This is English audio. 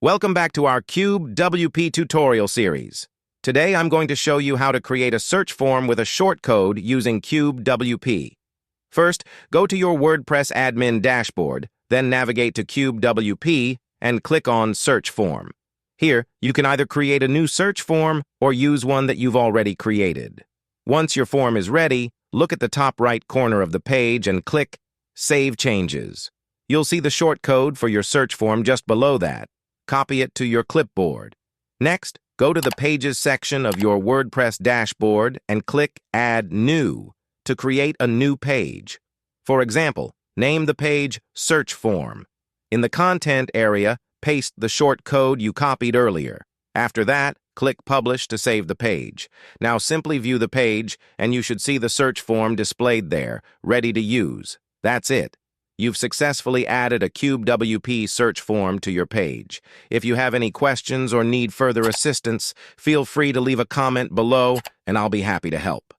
Welcome back to our CubeWp tutorial series. Today I'm going to show you how to create a search form with a shortcode using CubeWp. First, go to your WordPress admin dashboard, then navigate to CubeWp and click on Search Form. Here, you can either create a new search form or use one that you've already created. Once your form is ready, look at the top right corner of the page and click Save Changes. You'll see the shortcode for your search form just below that. Copy it to your clipboard. Next, go to the Pages section of your WordPress dashboard and click Add New to create a new page. For example, name the page Search Form. In the Content area, paste the shortcode you copied earlier. After that, click Publish to save the page. Now simply view the page, and you should see the search form displayed there, ready to use. That's it. You've successfully added a CubeWp search form to your page. If you have any questions or need further assistance, feel free to leave a comment below, and I'll be happy to help.